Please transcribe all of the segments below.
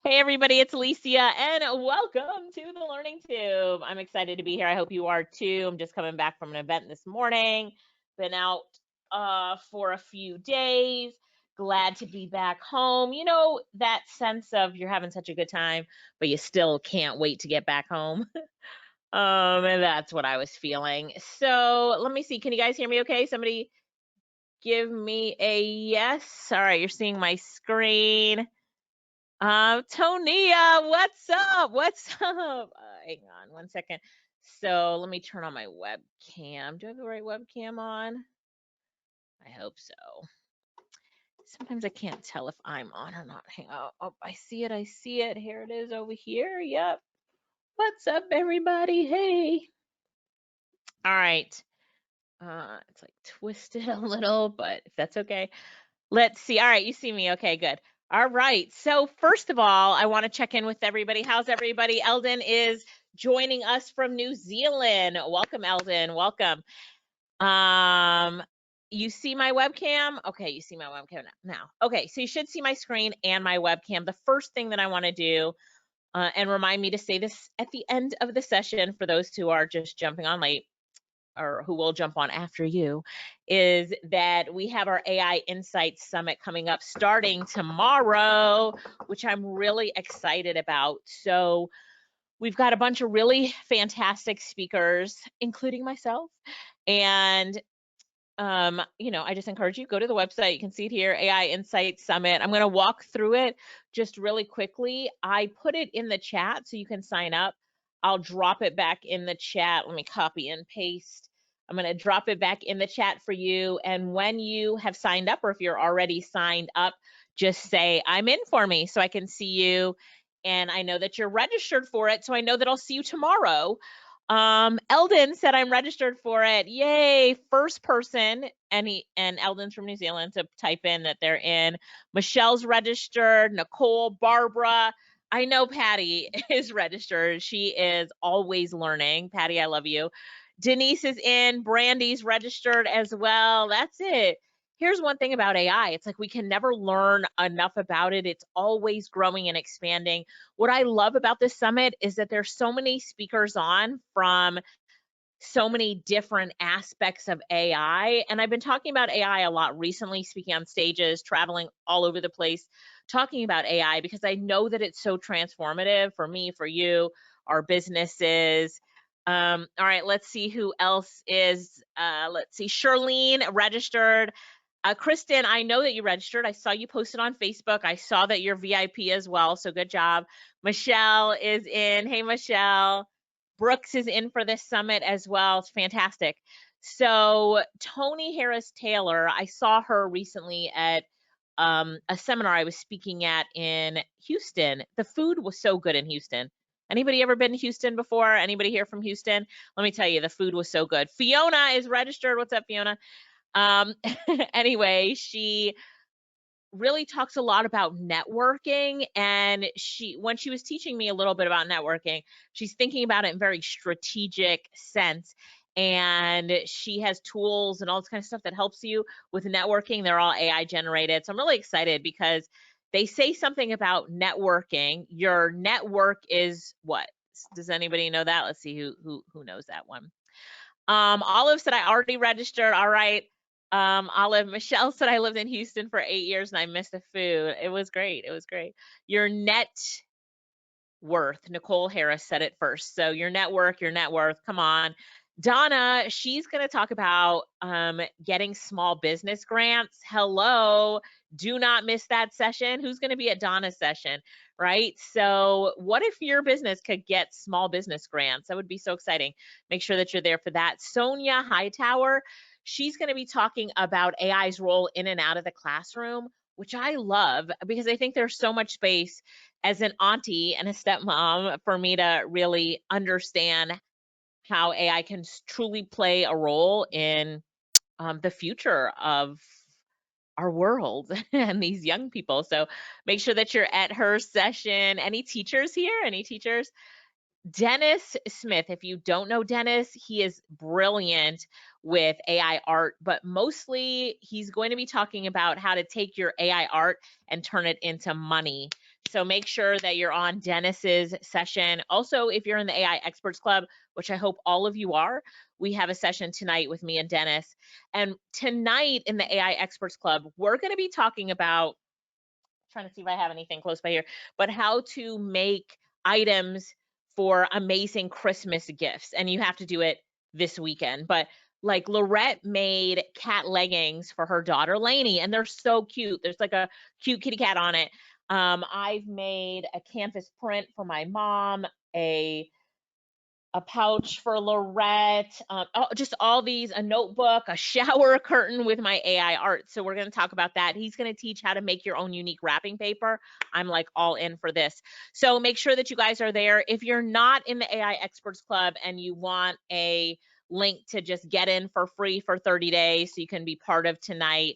Hey everybody, it's Alicia and welcome to the Learning Tube. I'm excited to be here. I hope you are too. I'm just coming back from an event this morning. Been out for a few days. Glad to be back home. You know, that sense of you're having such a good time, but you still can't wait to get back home. And that's what I was feeling. So let me see. Can you guys hear me okay? Somebody give me a yes. All right, you're seeing my screen. Tonia, what's up? What's up? Hang on one second. So let me turn on my webcam. Do I have the right webcam on? I hope so. Sometimes I can't tell if I'm on or not. Hang on. Oh, I see it. I see it. Here it is over here. Yep. What's up, everybody? Hey. All right. It's like twisted a little, but if that's okay. Let's see. All right, you see me. Okay, good. All right. So first of all, I want to check in with everybody. How's everybody? Eldon is joining us from New Zealand. Welcome, Eldon. Welcome. You see my webcam? Okay, you see my webcam now. Okay, so you should see my screen and my webcam. The first thing that I want to do, and remind me to say this at the end of the session for those who are just jumping on late, or who will jump on after you, is that we have our AI Insights Summit coming up starting tomorrow, which I'm really excited about. So we've got a bunch of really fantastic speakers, including myself. And I just encourage you, go to the website. You can see it here, AI Insights Summit. I'm going to walk through it just really quickly. I put it in the chat so you can sign up. I'll drop it back in the chat. Let me copy and paste. I'm going to drop it back in the chat for you. And when you have signed up, or if you're already signed up, just say, I'm in for me, so I can see you. And I know that you're registered for it, so I know that I'll see you tomorrow. Eldon said I'm registered for it. Yay, first person, and Eldon's from New Zealand, to type in that they're in. Michelle's registered, Nicole, Barbara. I know Patty is registered. She is always learning. Patty, I love you. Denise is in, Brandy's registered as well. That's it. Here's one thing about AI. It's like we can never learn enough about it. It's always growing and expanding. What I love about this summit is that there's so many speakers on from so many different aspects of AI. And I've been talking about AI a lot recently, speaking on stages, traveling all over the place, talking about AI because I know that it's so transformative for me, for you, our businesses. All right, let's see who else is. Let's see, Charlene registered. Kristen, I know that you registered. I saw you posted on Facebook. I saw that you're VIP as well, so good job. Michelle is in. Hey, Michelle. Brooks is in for this summit as well. It's fantastic. So Tony Harris Taylor, I saw her recently at a seminar I was speaking at in Houston. The food was so good in Houston. Anybody ever been to Houston before? Anybody here from Houston? Let me tell you, the food was so good. Fiona is registered. What's up, Fiona? Anyway, she really talks a lot about networking, and when she was teaching me a little bit about networking, she's thinking about it in very strategic sense, and she has tools and all this kind of stuff that helps you with networking. They're all AI generated, so I'm really excited because they say something about networking. Your network is what? Does anybody know that? Let's see who knows that one. Olive said I already registered. All right. Olive, Michelle said I lived in Houston for 8 years and I missed the food. It was great. It was great. Your net worth. Nicole Harris said it first. So your net worth. Come on. Donna, she's going to talk about getting small business grants. Hello. Do not miss that session. Who's going to be at Donna's session, right? So what if your business could get small business grants? That would be so exciting. Make sure that you're there for that. Sonia Hightower, she's going to be talking about AI's role in and out of the classroom, which I love because I think there's so much space as an auntie and a stepmom for me to really understand how AI can truly play a role in the future of our world and these young people. So make sure that you're at her session. Any teachers here? Any teachers? Dennis Smith, if you don't know Dennis, he is brilliant with AI art, but mostly he's going to be talking about how to take your AI art and turn it into money. So make sure that you're on Dennis's session. Also, if you're in the AI Experts Club, which I hope all of you are, we have a session tonight with me and Dennis. And tonight in the AI Experts Club, we're going to be talking about, trying to see if I have anything close by here, but how to make items for amazing Christmas gifts. And you have to do it this weekend. But like Lorette made cat leggings for her daughter Lainey, and they're so cute. There's like a cute kitty cat on it. I've made a canvas print for my mom, a pouch for Lorette, just all these, a notebook, a shower curtain with my AI art. So we're going to talk about that. He's going to teach how to make your own unique wrapping paper. I'm like all in for this. So make sure that you guys are there. If you're not in the AI Experts Club and you want a link to just get in for free for 30 days so you can be part of tonight,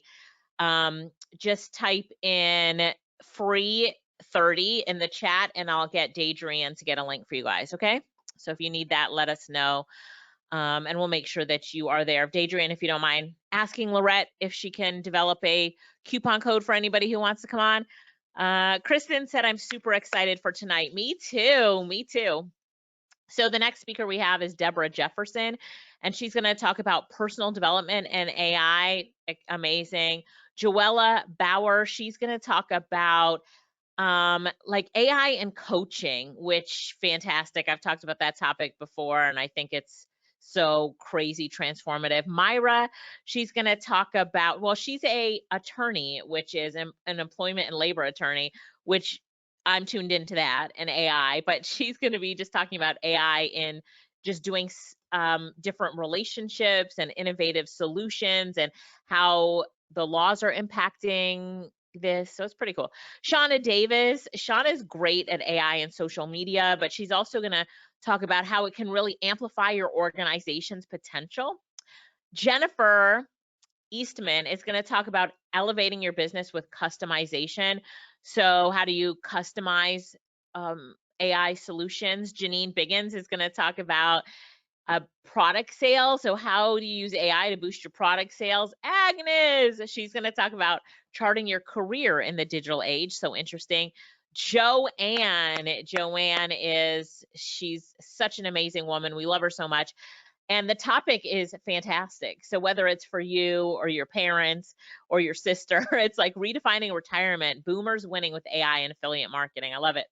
just type in free 30 in the chat and I'll get Dadrian to get a link for you guys. Okay. So if you need that, let us know. And we'll make sure that you are there. Dadrian, if you don't mind asking Lorette if she can develop a coupon code for anybody who wants to come on. Kristen said, I'm super excited for tonight. Me too, me too. So the next speaker we have is Deborah Jefferson, and she's going to talk about personal development and AI. Amazing. Joella Bauer, she's going to talk about like AI and coaching, which fantastic. I've talked about that topic before, and I think it's so crazy transformative. Myra, she's going to talk about, well, she's a attorney, which is an employment and labor attorney, which I'm tuned into that, and AI, but she's going to be just talking about AI in just doing different relationships and innovative solutions and how the laws are impacting this. So it's pretty cool. Shauna Davis. Shauna's great at AI and social media, but she's also going to talk about how it can really amplify your organization's potential. Jennifer Eastman is going to talk about elevating your business with customization. So how do you customize AI solutions? Janine Biggins is going to talk about product sales. So how do you use AI to boost your product sales? Agnes, she's going to talk about charting your career in the digital age. So interesting. Joanne she's such an amazing woman. We love her so much. And the topic is fantastic. So whether it's for you or your parents or your sister, it's like redefining retirement, boomers winning with AI and affiliate marketing. I love it.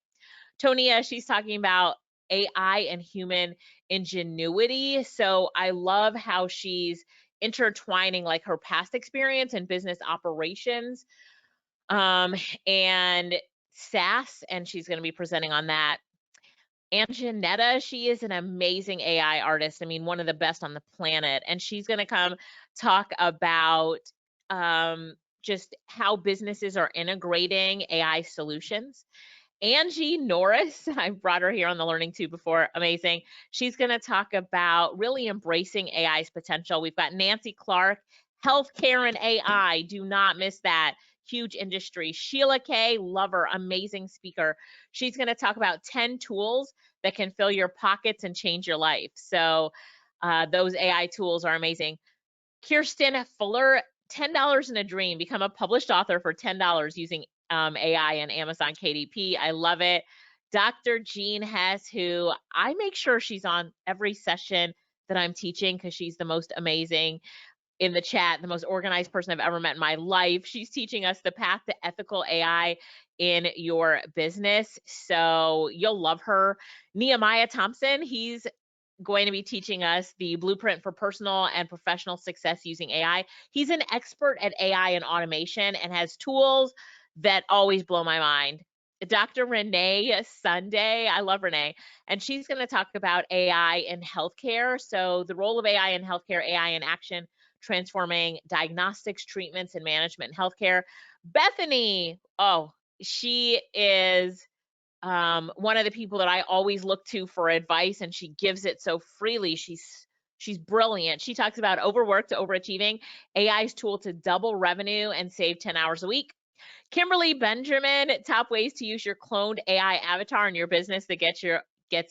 Tonia, she's talking about AI and human ingenuity. So I love how she's intertwining like her past experience and business operations and SaaS, and she's going to be presenting on that. And Janetta, she is an amazing AI artist. I mean, one of the best on the planet. And she's going to come talk about just how businesses are integrating AI solutions. Angie Norris, I brought her here on the Learning Tube before, amazing. She's going to talk about really embracing AI's potential. We've got Nancy Clark, healthcare and AI, do not miss that. Huge industry. Sheila Kay, lover, amazing speaker. She's going to talk about 10 tools that can fill your pockets and change your life. So those AI tools are amazing. Kirsten Fuller, $10 in a dream, become a published author for $10 using AI and Amazon KDP. I love it. Dr. Jean Hess, who I make sure she's on every session that I'm teaching because she's the most amazing in the chat, the most organized person I've ever met in my life. She's teaching us the path to ethical AI in your business. So you'll love her. Nehemiah Thompson, he's going to be teaching us the blueprint for personal and professional success using AI. He's an expert at AI and automation and has tools that always blow my mind. Dr. Renee Sunday, I love Renee, and she's going to talk about AI in healthcare. So the role of AI in healthcare, AI in action, transforming diagnostics, treatments, and management in healthcare. Bethany, oh, she is one of the people that I always look to for advice, and she gives it so freely. She's brilliant. She talks about overwork to overachieving, AI's tool to double revenue and save 10 hours a week. Kimberly Benjamin, top ways to use your cloned AI avatar in your business that gets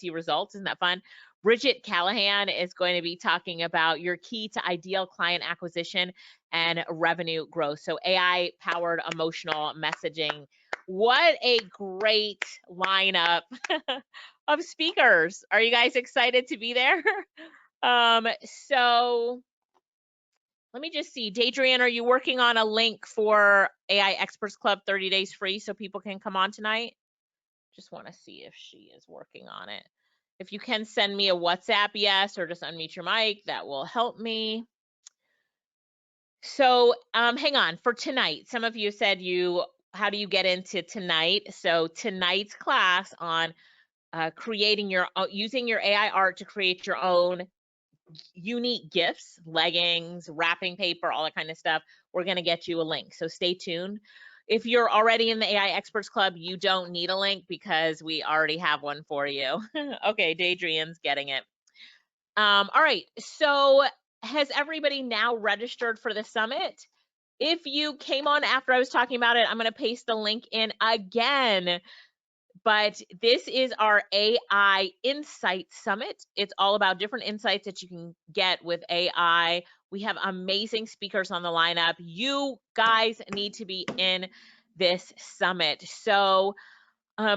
you results. Isn't that fun? Bridget Callahan is going to be talking about your key to ideal client acquisition and revenue growth. So AI-powered emotional messaging What a great lineup of speakers. Are you guys excited to be there? So let me just see. Dadrian, are you working on a link for AI Experts Club 30 days free so people can come on tonight? Just want to see if she is working on it. If you can send me a WhatsApp yes, or just unmute your mic, that will help me. So hang on, for tonight, some of you said how do you get into tonight? So tonight's class on creating using your AI art to create your own unique gifts, leggings, wrapping paper, all that kind of stuff. We're going to get you a link. So stay tuned. If you're already in the AI Experts Club, you don't need a link because we already have one for you. Okay, Dadrian's getting it. All right, so has everybody now registered for the summit? If you came on after I was talking about it, I'm going to paste the link in again. But this is our AI Insight Summit. It's all about different insights that you can get with AI. We have amazing speakers on the lineup. You guys need to be in this summit. So,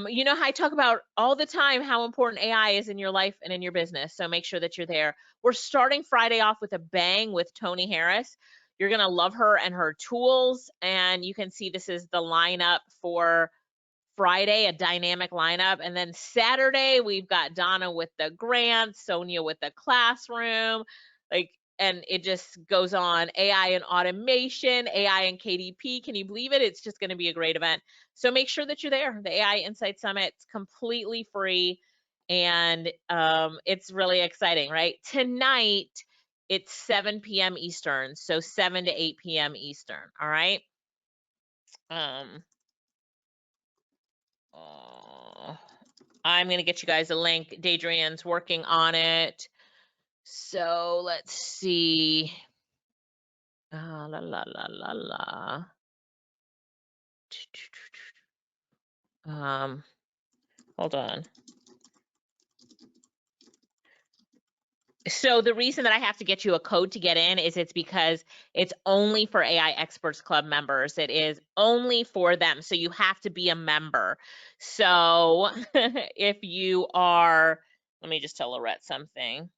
you know how I talk about all the time how important AI is in your life and in your business. So make sure that you're there. We're starting Friday off with a bang with Tony Harris. You're going to love her and her tools. And you can see this is the lineup for Friday, a dynamic lineup. And then Saturday, we've got Donna with the grants, Sonia with the classroom, and it just goes on. AI and automation, AI and KDP. Can you believe it? It's just going to be a great event. So make sure that you're there. The AI Insight Summit is completely free, and it's really exciting, right? Tonight, it's 7 p.m. Eastern, so 7 to 8 p.m. Eastern, all right? I'm going to get you guys a link. Dadrian's working on it. So let's see. La la la la la. Hold on. So the reason that I have to get you a code to get in is it's because it's only for AI Experts Club members. It is only for them. So you have to be a member. So if you are, let me just tell Lorette something.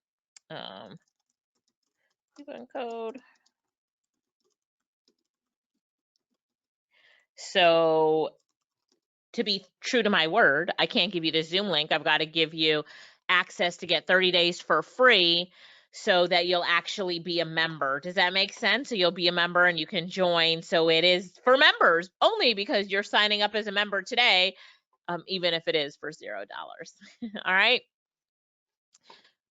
Coupon code. So to be true to my word, I can't give you the Zoom link. I've got to give you access to get 30 days for free so that you'll actually be a member. Does that make sense? So you'll be a member and you can join. So it is for members only because you're signing up as a member today, even if it is for $0. All right.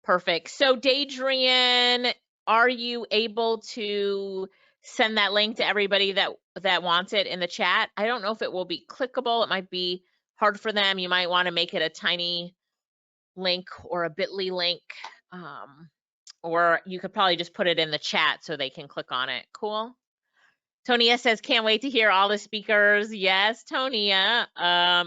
Perfect. So Dadrian, are you able to send that link to everybody that wants it in the chat? I don't know if it will be clickable. It might be hard for them. You might want to make it a tiny link or a bit.ly link, or you could probably just put it in the chat so they can click on it. Cool. Tonia says, can't wait to hear all the speakers. Yes, Tonia.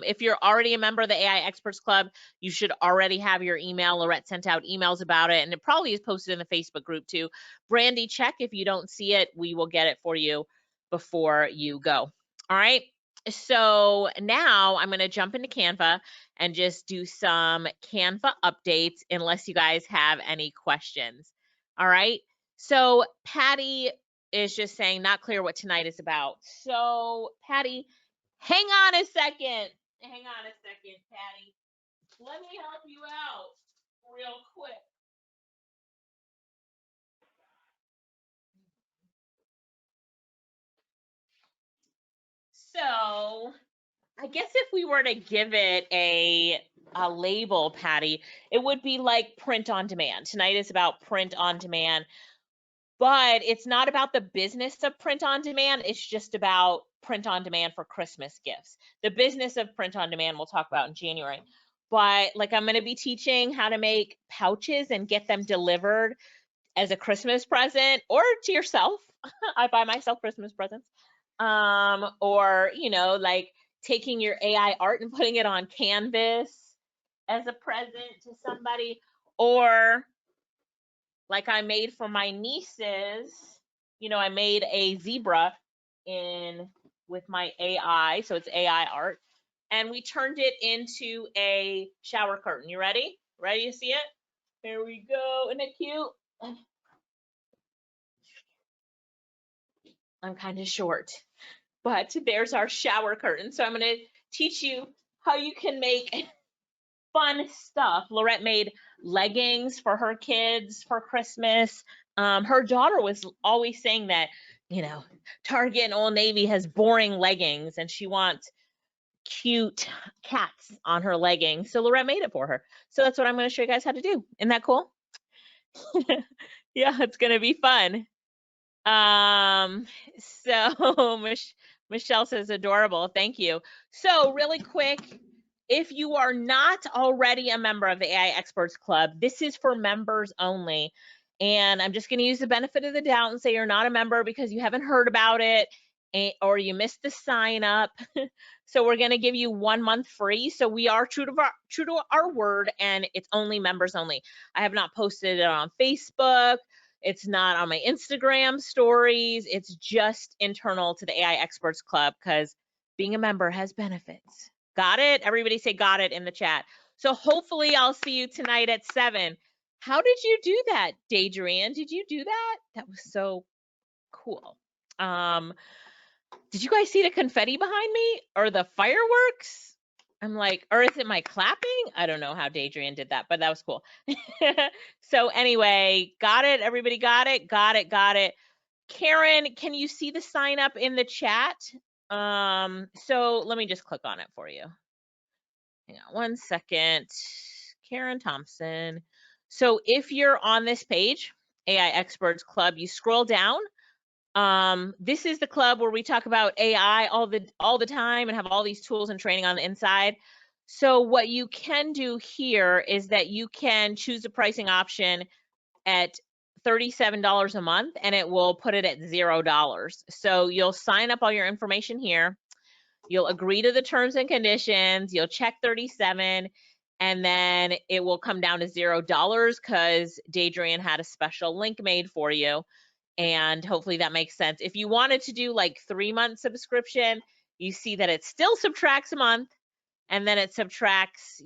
If you're already a member of the AI Experts Club, you should already have your email. Lorette sent out emails about it, and it probably is posted in the Facebook group too. Brandy, check. If you don't see it, we will get it for you before you go. All right. So now I'm going to jump into Canva and just do some Canva updates unless you guys have any questions. All right. So Patty is just saying not clear what tonight is about. So Patty, hang on a second. Hang on a second, Patty. Let me help you out real quick. So I guess if we were to give it a label, Patty, it would be like print on demand. Tonight is about print on demand. But it's not about the business of print on demand. It's just about print on demand for Christmas gifts. The business of print on demand we'll talk about in January. But like I'm going to be teaching how to make pouches and get them delivered as a Christmas present or to yourself. I buy myself Christmas presents. Or, you know, like taking your AI art and putting it on canvas as a present to somebody, or like I made for my nieces, you know, I made a zebra with my AI, so it's AI art. and we turned it into a shower curtain. You ready? Ready to see it? Here we go. Isn't it cute? I'm kind of short, but there's our shower curtain. So I'm going to teach you how you can make fun stuff. Lorette made leggings for her kids for Christmas. Her daughter was always saying that, Target and Old Navy has boring leggings and she wants cute cats on her leggings. So Lorette made it for her. So that's what I'm going to show you guys how to do. Isn't that cool? Yeah, it's going to be fun. So Michelle says adorable. Thank you. So really quick, if you are not already a member of the AI Experts Club, this is for members only. And I'm just going to use the benefit of the doubt and say you're not a member because you haven't heard about it or you missed the sign up. So we're going to give you 1 month free. So we are true to our word, and it's only members only. I have not posted it on Facebook. It's not on my Instagram stories. It's just internal to the AI Experts Club because being a member has benefits. Got it? Everybody say got it in the chat. So hopefully I'll see you tonight at 7. How did you do that, Daydrian? Did you do that? That was so cool. Did you guys see the confetti behind me or the fireworks? I'm like, or is it my clapping? I don't know how Daydrian did that, but that was cool. So anyway, got it? Everybody got it? Got it, got it. Karen, can you see the sign up in the chat? So let me just click on it for you. Hang on 1 second. Karen Thompson. So if you're on this page, AI Experts Club, you scroll down. This is the club where we talk about AI all the time and have all these tools and training on the inside. So what you can do here is that you can choose a pricing option at $37 a month and it will put it at $0. So you'll sign up all your information here. You'll agree to the terms and conditions. You'll check 37 and then it will come down to $0 because Daydrian had a special link made for you. And hopefully that makes sense. If you wanted to do like 3-month subscription, you see that it still subtracts a month and then it subtracts,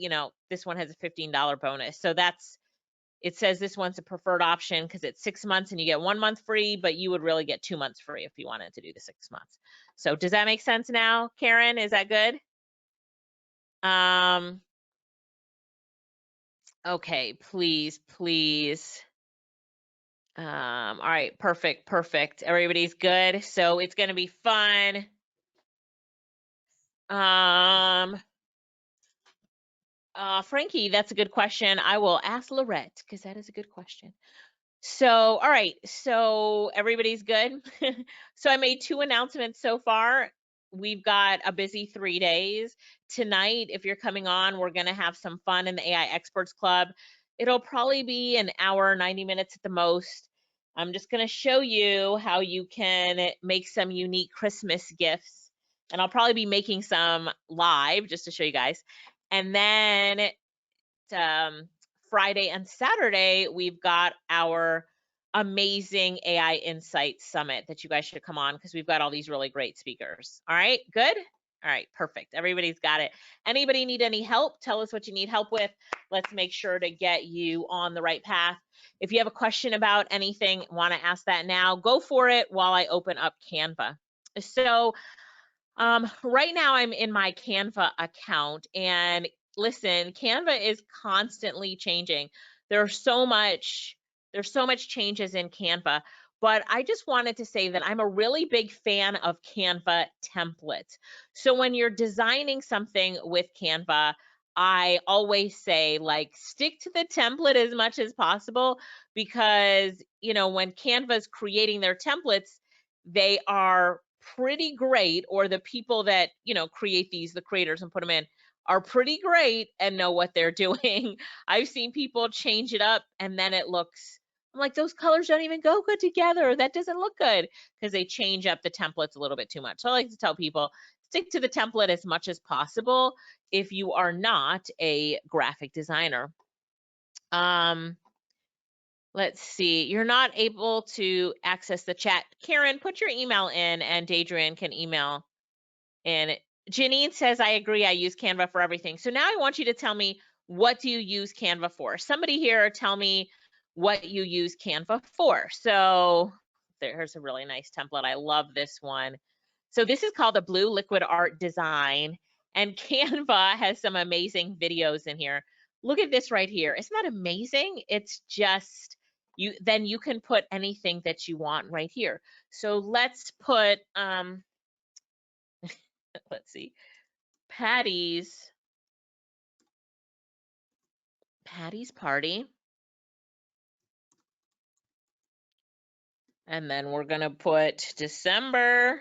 this one has a $15 bonus. So it says this one's a preferred option because it's 6 months and you get 1 month free, but you would really get 2 months free if you wanted to do the 6 months. So does that make sense now, Karen? Is that good? Okay, please. All right, perfect. Everybody's good. So it's going to be fun. Frankie, that's a good question. I will ask Lorette because that is a good question. So, all right. So everybody's good. So I made 2 announcements so far. We've got a busy 3 days. Tonight, if you're coming on, we're going to have some fun in the AI Experts Club. It'll probably be an hour, 90 minutes at the most. I'm just going to show you how you can make some unique Christmas gifts. And I'll probably be making some live just to show you guys. And then Friday and Saturday, we've got our amazing AI Insight Summit that you guys should come on because we've got all these really great speakers. All right, good? All right, perfect. Everybody's got it. Anybody need any help? Tell us what you need help with. Let's make sure to get you on the right path. If you have a question about anything, want to ask that now, go for it while I open up Canva. So right now I'm in my Canva account, and listen, Canva is constantly changing. There's so much changes in Canva, but I just wanted to say that I'm a really big fan of Canva templates. So when you're designing something with Canva, I always say, like, stick to the template as much as possible because, when Canva's creating their templates, they are pretty great, or the people that, create these, the creators and put them in, are pretty great and know what they're doing. I've seen people change it up and then it looks, I'm like, those colors don't even go good together. That doesn't look good because they change up the templates a little bit too much. So I like to tell people, stick to the template as much as possible if you are not a graphic designer. Let's see, you're not able to access the chat. Karen, put your email in and Daydrian can email in Janine says, I agree, I use Canva for everything. So now I want you to tell me, what do you use Canva for? Somebody here tell me what you use Canva for. So there's a really nice template. I love this one. So this is called the Blue Liquid Art Design, and Canva has some amazing videos in here. Look at this right here. Isn't that amazing? It's just, then you can put anything that you want right here. So let's put, let's see, Patty's party. And then we're going to put December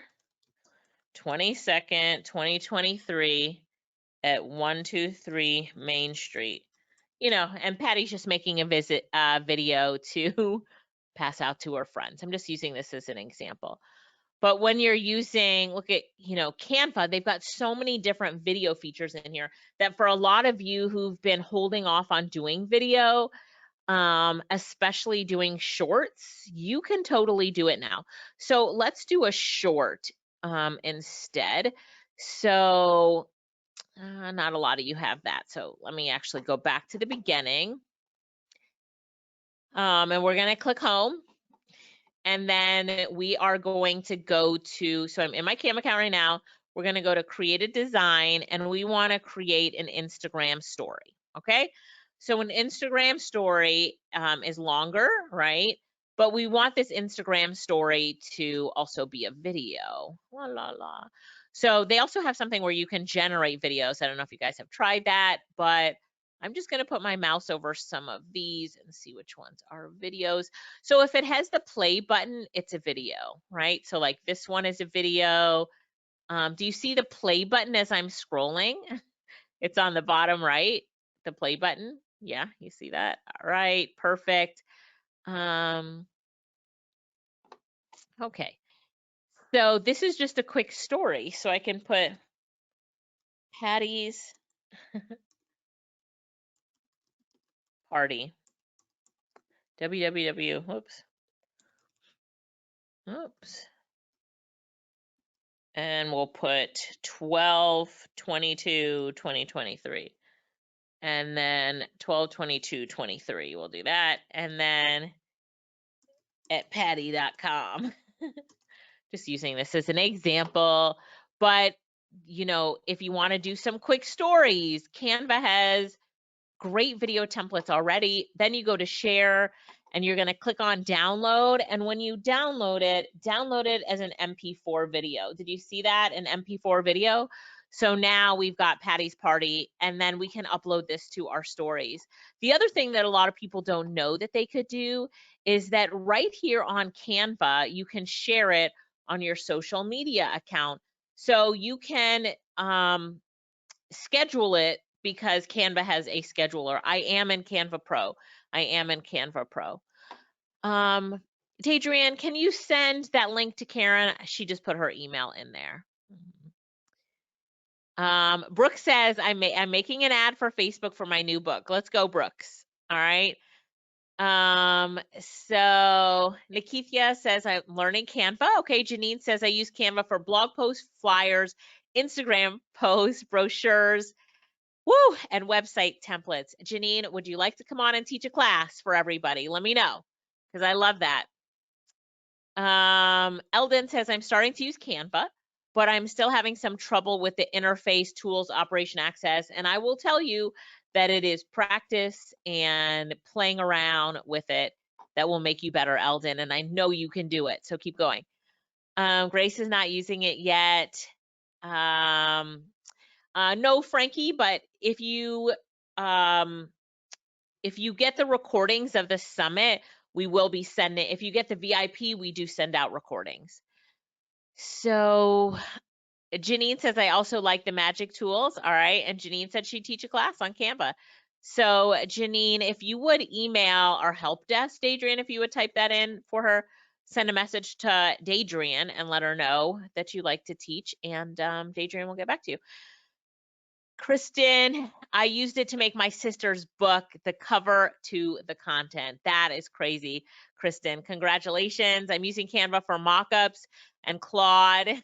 22nd, 2023 at 123 Main Street. You know, and Patty's just making a video to pass out to her friends. I'm just using this as an example. But when you're using, look at, you know, Canva, they've got so many different video features in here that for a lot of you who've been holding off on doing video, especially doing shorts, you can totally do it now. So let's do a short instead. So not a lot of you have that. So let me actually go back to the beginning. And we're going to click home. And then we are going to go to, so I'm in my Canva account right now. We're going to go to create a design, and we want to create an Instagram story. Okay. So an Instagram story is longer, right? But we want this Instagram story to also be a video. La, la, la. So they also have something where you can generate videos. I don't know if you guys have tried that, but I'm just going to put my mouse over some of these and see which ones are videos. So if it has the play button, it's a video, right? So like this one is a video. Do you see the play button as I'm scrolling? It's on the bottom right, the play button. Yeah, you see that? All right, perfect. Okay, so this is just a quick story. So I can put Patty's party. www, whoops. Oops. And we'll put 12/22/2023. And then 12/22/23. We'll do that. And then at patty.com. Just using this as an example. But, you know, if you want to do some quick stories, Canva has great video templates already. Then you go to share and you're going to click on download. And when you download it as an MP4 video. Did you see that? An MP4 video? So now we've got Patty's party, and then we can upload this to our stories. The other thing that a lot of people don't know that they could do is that right here on Canva, you can share it on your social media account. So you can schedule it, because Canva has a scheduler. I am in Canva Pro. Adrienne, can you send that link to Karen? She just put her email in there. Brooks says, I'm making an ad for Facebook for my new book. Let's go, Brooks. All right. So Nikithia says, I'm learning Canva. Okay. Janine says, I use Canva for blog posts, flyers, Instagram posts, brochures, woo, and website templates. Janine, would you like to come on and teach a class for everybody? Let me know, because I love that. Eldon says, I'm starting to use Canva, but I'm still having some trouble with the interface, tools, operation access. And I will tell you that it is practice and playing around with it that will make you better, Eldon. And I know you can do it. So keep going. Grace is not using it yet. No, Frankie, but if you get the recordings of the summit, we will be sending, if you get the VIP, we do send out recordings. So Janine says, I also like the magic tools. All right. And Janine said she'd teach a class on Canva. So Janine, if you would email our help desk, Dadrian, if you would type that in for her, send a message to Dadrian and let her know that you like to teach, and Dadrian will get back to you. Kristen, I used it to make my sister's book, the cover to the content. That is crazy, Kristen. Congratulations. I'm using Canva for mock-ups. and Claude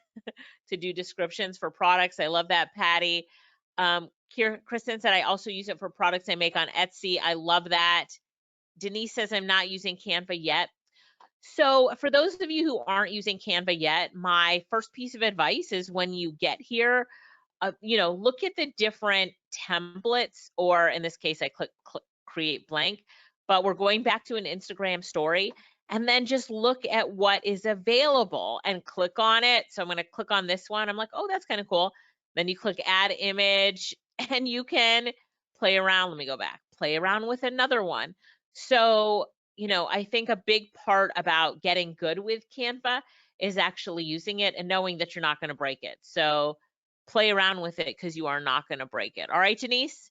to do descriptions for products. I love that, Patty. Kristen said, I also use it for products I make on Etsy. I love that. Denise says, I'm not using Canva yet. So for those of you who aren't using Canva yet, my first piece of advice is when you get here, look at the different templates, or in this case, I click create blank, but we're going back to an Instagram story, and then just look at what is available and click on it. So I'm going to click on this one. I'm like, oh, that's kind of cool. Then you click add image and you can play around. Let me go back, play around with another one. So, I think a big part about getting good with Canva is actually using it and knowing that you're not going to break it. So play around with it because you are not going to break it. All right, Denise?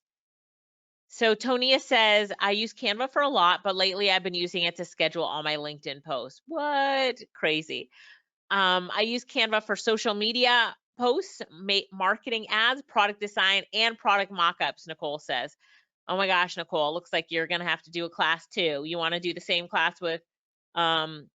So Tonia says, I use Canva for a lot, but lately I've been using it to schedule all my LinkedIn posts. What? Crazy. I use Canva for social media posts, marketing ads, product design, and product mockups, Nicole says. Oh my gosh, Nicole, looks like you're going to have to do a class too. You want to do the same class with Janine?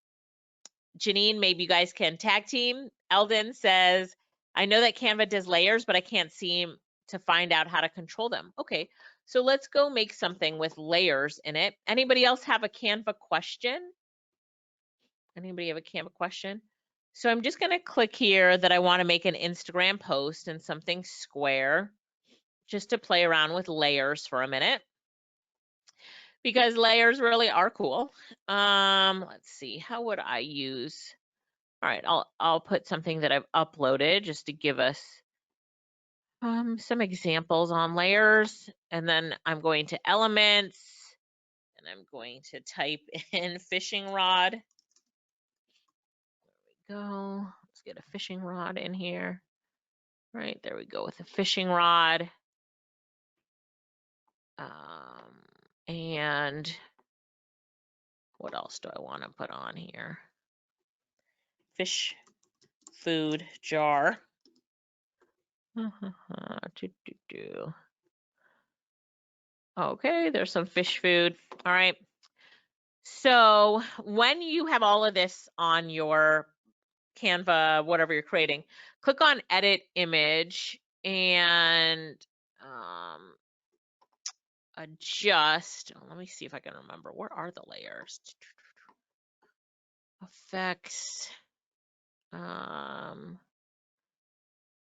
Maybe you guys can tag team. Eldon says, I know that Canva does layers, but I can't seem to find out how to control them. Okay, so let's go make something with layers in it. Anybody else have a Canva question? Anybody have a Canva question? So I'm just going to click here that I want to make an Instagram post and something square, just to play around with layers for a minute, because layers really are cool. Let's see, how would I use? All right, I'll put something that I've uploaded just to give us some examples on layers, and then I'm going to elements, and I'm going to type in fishing rod. There we go. Let's get a fishing rod in here. All right, there we go with a fishing rod. And what else do I want to put on here? Fish food jar. Okay, there's some fish food. All right. So when you have all of this on your Canva, whatever you're creating, click on edit image and adjust. Oh, let me see if I can remember. Where are the layers? Effects.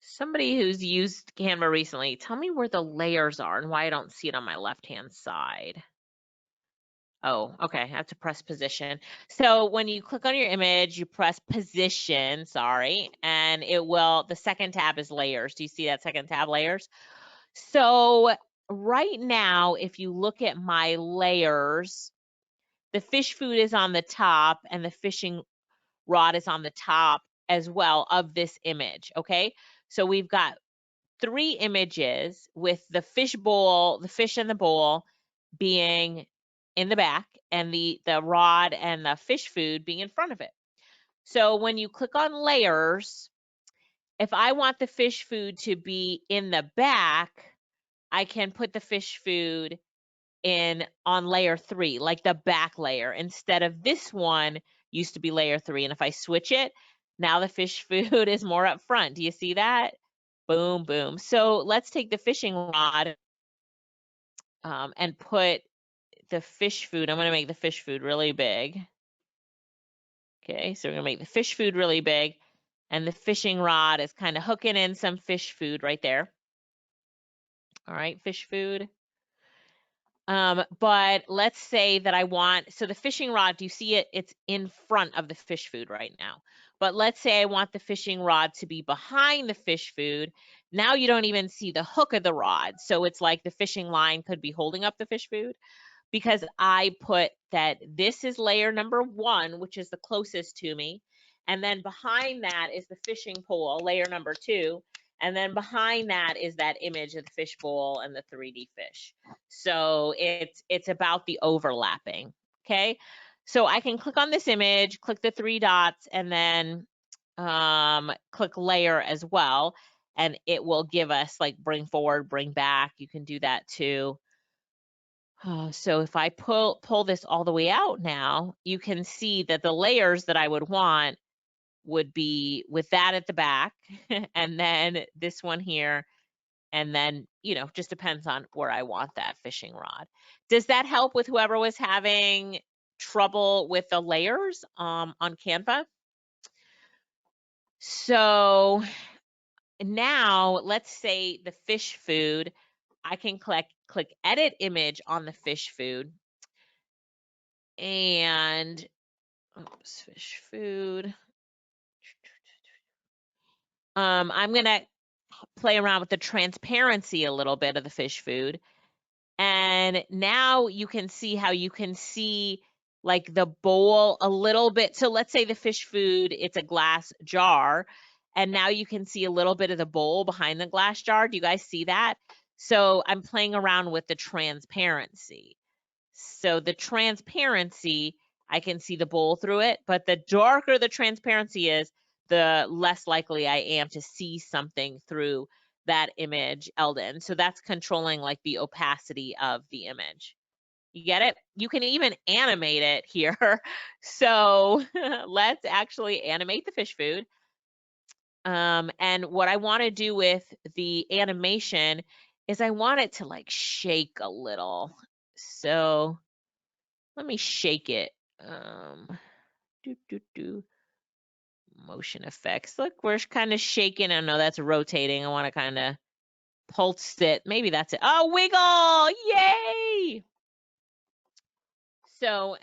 Somebody who's used Canva recently, tell me where the layers are and why I don't see it on my left-hand side. Oh, okay, I have to press position. So when you click on your image, you press position, sorry, and it will, the second tab is layers. Do you see that second tab, layers? So right now, if you look at my layers, the fish food is on the top and the fishing rod is on the top as well of this image, okay? So we've got 3 images with the fish bowl, the fish in the bowl being in the back, and the rod and the fish food being in front of it. So when you click on layers, if I want the fish food to be in the back, I can put the fish food on layer 3, like the back layer, instead of this one used to be layer 3. And if I switch it, now the fish food is more up front. Do you see that? Boom, boom. So let's take the fishing rod and put the fish food. I'm going to make the fish food really big. Okay, so we're going to make the fish food really big, and the fishing rod is kind of hooking in some fish food right there. All right, fish food. But let's say that I want, so the fishing rod, do you see it? It's in front of the fish food right now. But let's say I want the fishing rod to be behind the fish food. Now you don't even see the hook of the rod. So it's like the fishing line could be holding up the fish food, because I put that this is layer number 1, which is the closest to me. And then behind that is the fishing pole, layer number 2. And then behind that is that image of the fish bowl and the 3D fish. So it's about the overlapping, okay? So I can click on this image, click the 3 dots, and then click layer as well. And it will give us like bring forward, bring back. You can do that too. So if I pull this all the way out now, you can see that the layers that I would want would be with that at the back, and then this one here, and then, just depends on where I want that fishing rod. Does that help with whoever was having trouble with the layers on Canva? So now let's say the fish food, I can click edit image on the fish food, and oops, fish food. I'm gonna play around with the transparency a little bit of the fish food. And now you can see how you can see like the bowl a little bit. So let's say the fish food, it's a glass jar. And now you can see a little bit of the bowl behind the glass jar. Do you guys see that? So I'm playing around with the transparency. So the transparency, I can see the bowl through it, but the darker the transparency is, the less likely I am to see something through that image, Eldon. So that's controlling like the opacity of the image. You get it? You can even animate it here. So let's actually animate the fish food. And what I want to do with the animation is I want it to like shake a little. So let me shake it. Motion effects. Look, we're kind of shaking. I know that's rotating. I want to kind of pulse it. Maybe that's it. Oh, wiggle! Yay! So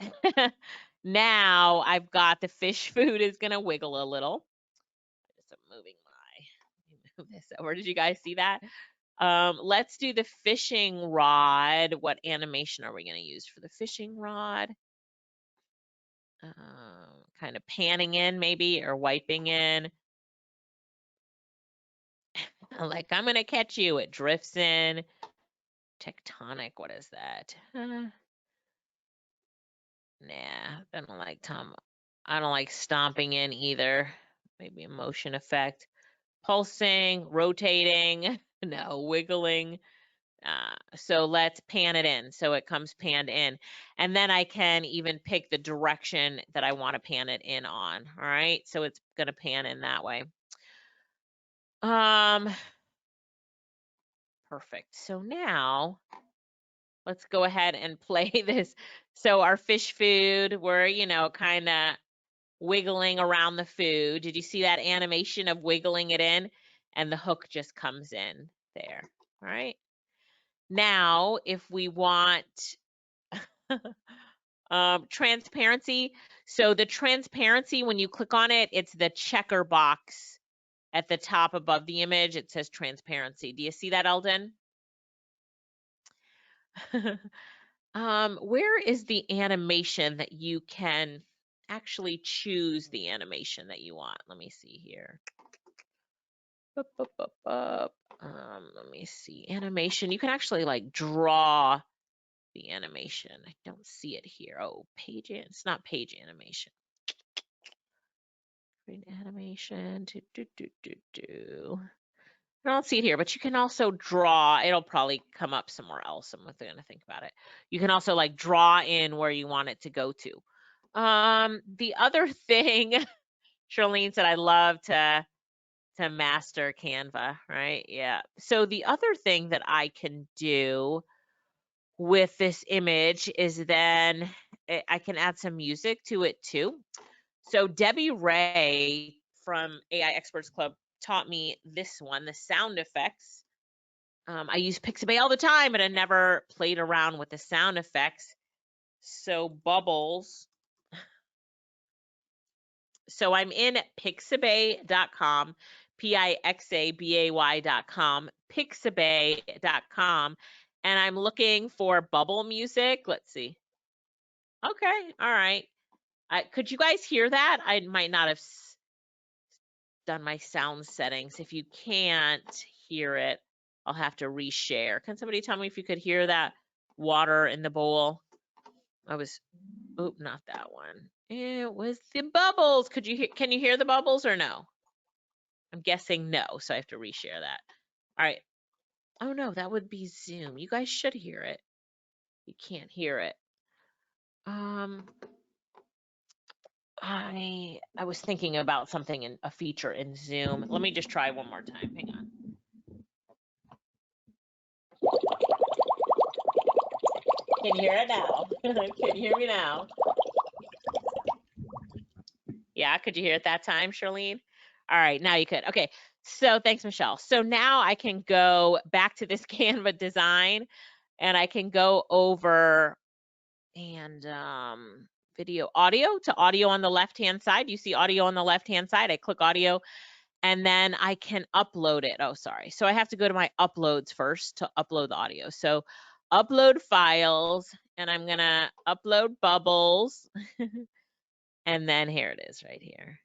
now I've got the fish food is gonna wiggle a little. Just moving move this over. Did you guys see that? Let's do the fishing rod. What animation are we gonna use for the fishing rod? Kind of panning in maybe, or wiping in. Like, I'm gonna catch you. It drifts in. Tectonic, what is that? Nah, I don't like I don't like stomping in either. Maybe a motion effect. Pulsing, rotating, no, wiggling. So let's pan it in. So it comes panned in. And then I can even pick the direction that I want to pan it in on. All right. So it's going to pan in that way. Perfect. So now let's go ahead and play this. So our fish food, we're, kind of wiggling around the food. Did you see that animation of wiggling it in? And the hook just comes in there. All right. Now, if we want transparency, so the transparency, when you click on it, it's the checker box at the top above the image. It says transparency. Do you see that, Eldon? Where is the animation that you can actually choose the animation that you want? Let me see here. Let me see. Animation. You can actually like draw the animation. I don't see it here. Oh, page. It's not page animation. Create animation. I don't see it here, but you can also draw. It'll probably come up somewhere else. I'm going to think about it. You can also like draw in where you want it to go to. The other thing, Charlene said, I love to master Canva, right? Yeah. So the other thing that I can do with this image is then I can add some music to it too. So Debbie Ray from AI Experts Club taught me this one, the sound effects. I use Pixabay all the time, but I never played around with the sound effects. So bubbles. So I'm in pixabay.com, Pixabay.com, pixabay.com, and I'm looking for bubble music. Let's see. Okay, all right. Could you guys hear that? I might not have done my sound settings. If you can't hear it, I'll have to reshare. Can somebody tell me if you could hear that water in the bowl? Not that one. It was the bubbles. Can you hear the bubbles or no? I'm guessing no, so I have to reshare that. All right. Oh no, that would be Zoom. You guys should hear it. You can't hear it. I was thinking about something in a feature in Zoom. Let me just try one more time. Hang on. Can you hear it now? Can you hear me now? Yeah, could you hear it that time, Charlene? All right, now you could. Okay, so thanks, Michelle. So now I can go back to this Canva design and I can go over and video audio to audio on the left-hand side. You see audio on the left-hand side. I click audio and then I can upload it. Oh, sorry. So I have to go to my uploads first to upload the audio. So upload files, and I'm gonna upload bubbles. And then here it is right here.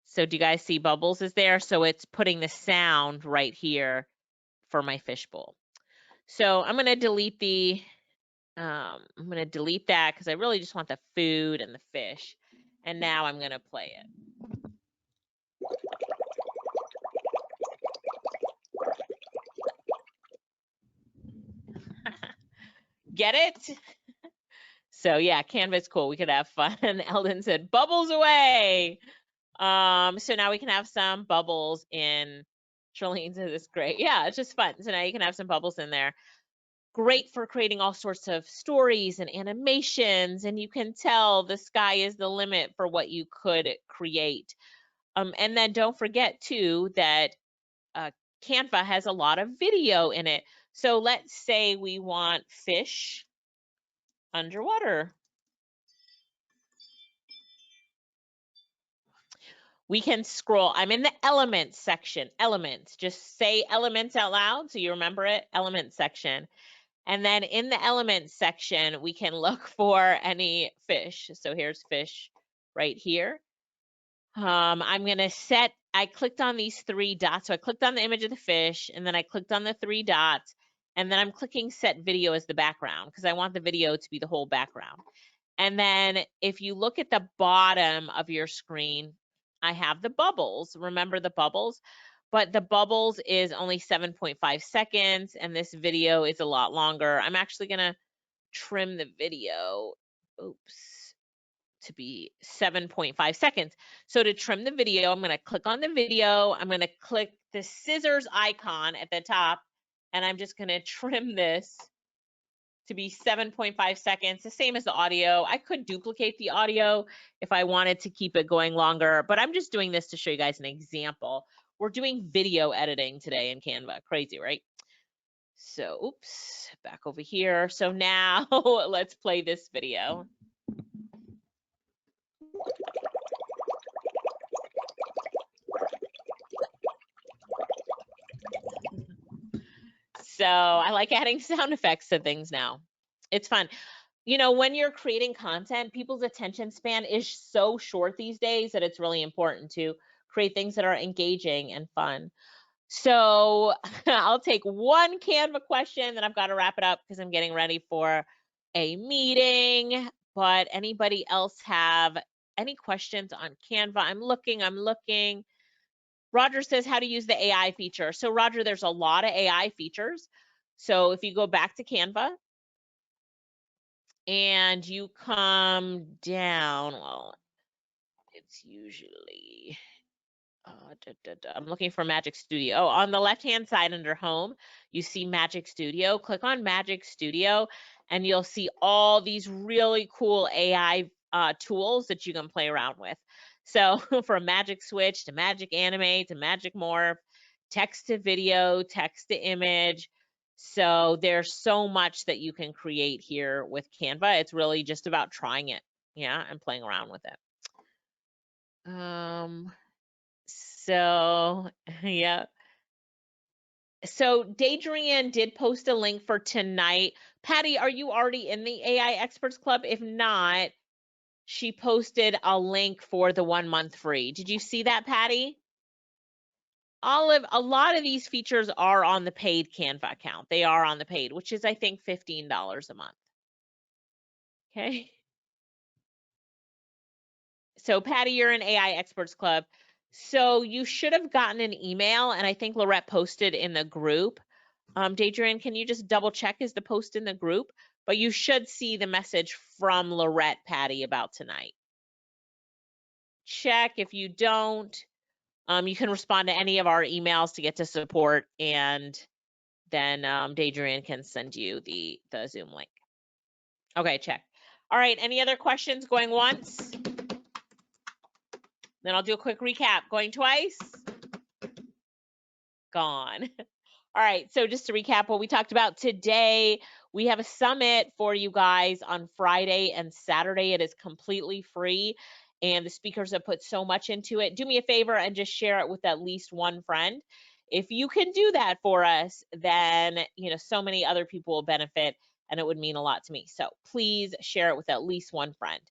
So do you guys see bubbles is there? So it's putting the sound right here for my fishbowl. So I'm gonna delete I'm gonna delete that because I really just want the food and the fish. And now I'm gonna play it. Get it? So yeah, Canva is cool. We could have fun. Eldon said, bubbles away. So now we can have some bubbles in. Charlene said it's great. Yeah, it's just fun. So now you can have some bubbles in there. Great for creating all sorts of stories and animations, and you can tell the sky is the limit for what you could create. And then don't forget too that Canva has a lot of video in it. So let's say we want fish underwater. We can scroll. I'm in the elements section. Elements. Just say elements out loud so you remember it. Elements section. And then in the elements section, we can look for any fish. So here's fish right here. I'm going to set, I clicked on these 3 dots. So I clicked on the image of the fish, and then I clicked on the 3 dots, and then I'm clicking set video as the background because I want the video to be the whole background. And then if you look at the bottom of your screen, I have the bubbles. Remember the bubbles? But the bubbles is only 7.5 seconds, and this video is a lot longer. I'm actually going to trim the video. Oops. To be 7.5 seconds. So to trim the video, I'm going to click on the video. I'm going to click the scissors icon at the top, and I'm just going to trim this to be 7.5 seconds, the same as the audio. I could duplicate the audio if I wanted to keep it going longer, but I'm just doing this to show you guys an example. We're doing video editing today in Canva. Crazy, right? So, oops, back over here. So now let's play this video. So I like adding sound effects to things now. It's fun. You know, when you're creating content, people's attention span is so short these days that it's really important to create things that are engaging and fun. So I'll take one Canva question, then I've got to wrap it up because I'm getting ready for a meeting. But anybody else have any questions on Canva? I'm looking. Roger says how to use the AI feature. So Roger, there's a lot of AI features. So if you go back to Canva and you come down, well, it's usually, I'm looking for Magic Studio. Oh, on the left-hand side under Home, you see Magic Studio. Click on Magic Studio and you'll see all these really cool AI tools that you can play around with. So from Magic Switch to Magic Animate to Magic Morph, text to video, text to image. So there's so much that you can create here with Canva. It's really just about trying it, yeah, and playing around with it. So yeah. So Daydrian did post a link for tonight. Patty, are you already in the AI Experts Club? If not, she posted a link for the 1 month free. Did you see that, Patty? A lot of these features are on the paid Canva account. They are on the paid, which is I think $15 a month. Okay. So Patty, you're in AI Experts Club. So you should have gotten an email, and I think Lorette posted in the group Dadrian, can you just double check is the post in the group? But you should see the message from Lorette Patty about tonight. Check. If you don't, you can respond to any of our emails to get to support, and then Dadrian can send you the Zoom link. Okay, check. All right, any other questions going once? Then I'll do a quick recap. Going twice? Gone. All right, so just to recap what we talked about today, we have a summit for you guys on Friday and Saturday. It is completely free, and the speakers have put so much into it. Do me a favor and just share it with at least one friend. If you can do that for us, then so many other people will benefit, and it would mean a lot to me. So please share it with at least one friend.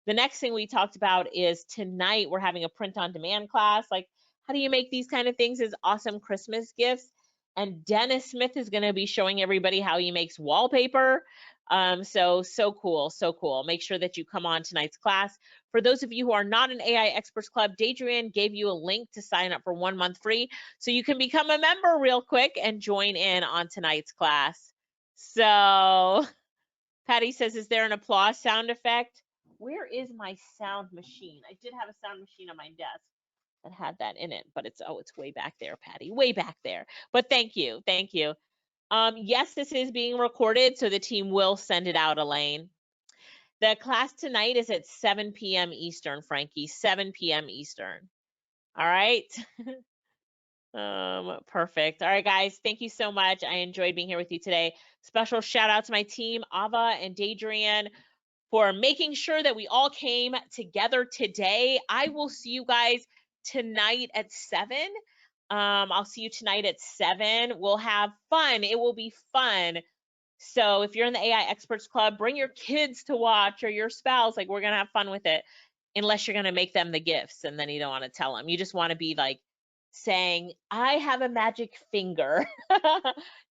The next thing we talked about is tonight we're having a print on demand class. Like, how do you make these kind of things as awesome Christmas gifts? And Dennis Smith is going to be showing everybody how he makes wallpaper. So cool, so cool. Make sure that you come on tonight's class. For those of you who are not an AI Experts Club, Dadrian gave you a link to sign up for 1 month free, so you can become a member real quick and join in on tonight's class. So Patty says, is there an applause sound effect? Where is my sound machine? I did have a sound machine on my desk that had that in it, but it's way back there, Patty, way back there. But thank you. Yes, this is being recorded, so the team will send it out, Elaine. The class tonight is at 7 p.m. Eastern, Frankie, 7 p.m. Eastern. All right. Perfect. All right, guys, thank you so much. I enjoyed being here with you today. Special shout out to my team, Ava and Dadrian, for making sure that we all came together today. I will see you guys tonight at 7. I'll see you tonight at 7. We'll have fun. It will be fun. So if you're in the AI Experts Club, bring your kids to watch or your spouse. Like, we're going to have fun with it, unless you're going to make them the gifts and then you don't want to tell them. You just want to be like saying, I have a magic finger.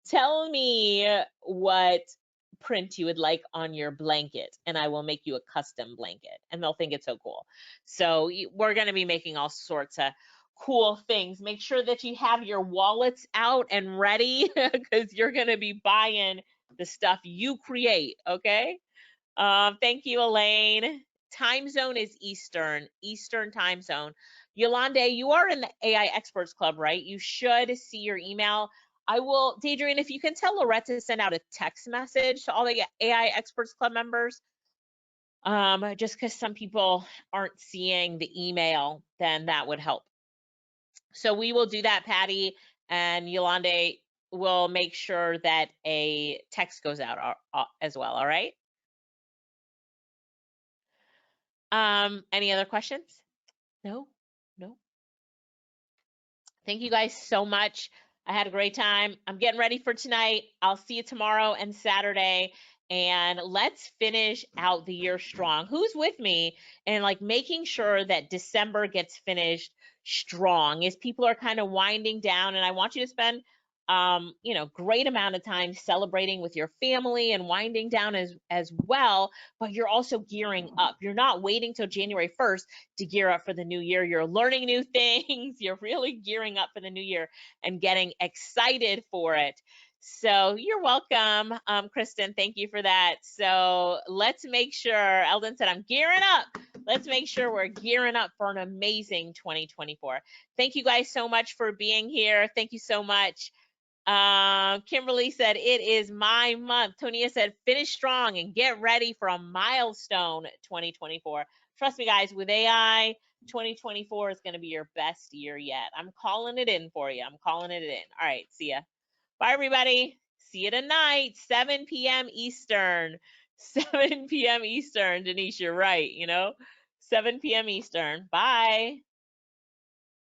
Tell me what print you would like on your blanket, and I will make you a custom blanket, and they'll think it's so cool. So we're going to be making all sorts of cool things. Make sure that you have your wallets out and ready, because you're going to be buying the stuff you create. Okay. Thank you, Elaine. Time zone is Eastern time zone. Yolande, you are in the AI Experts Club, right? You should see your email. I will, Dadrian, if you can tell Lorette to send out a text message to all the AI Experts Club members, just because some people aren't seeing the email, then that would help. So we will do that, Patty, and Yolande will make sure that a text goes out as well, all right? Any other questions? No. Thank you guys so much. I had a great time. I'm getting ready for tonight. I'll see you tomorrow and Saturday, and let's finish out the year strong. Who's with me and like making sure that December gets finished strong as people are kind of winding down? And I want you to spend great amount of time celebrating with your family and winding down as well, but you're also gearing up. You're not waiting till January 1st to gear up for the new year. You're learning new things. You're really gearing up for the new year and getting excited for it. So you're welcome, Kristen. Thank you for that. So let's make sure, Eldon said, I'm gearing up. Let's make sure we're gearing up for an amazing 2024. Thank you guys so much for being here. Thank you so much. Kimberly said, it is my month. Tonia said, finish strong and get ready for a milestone 2024. Trust me, guys, with AI, 2024 is going to be your best year yet. I'm calling it in for you. I'm calling it in. All right, see ya. Bye, everybody. See you tonight, 7 p.m. Eastern. 7 p.m. Eastern, Denise, you're right, 7 p.m. Eastern. Bye.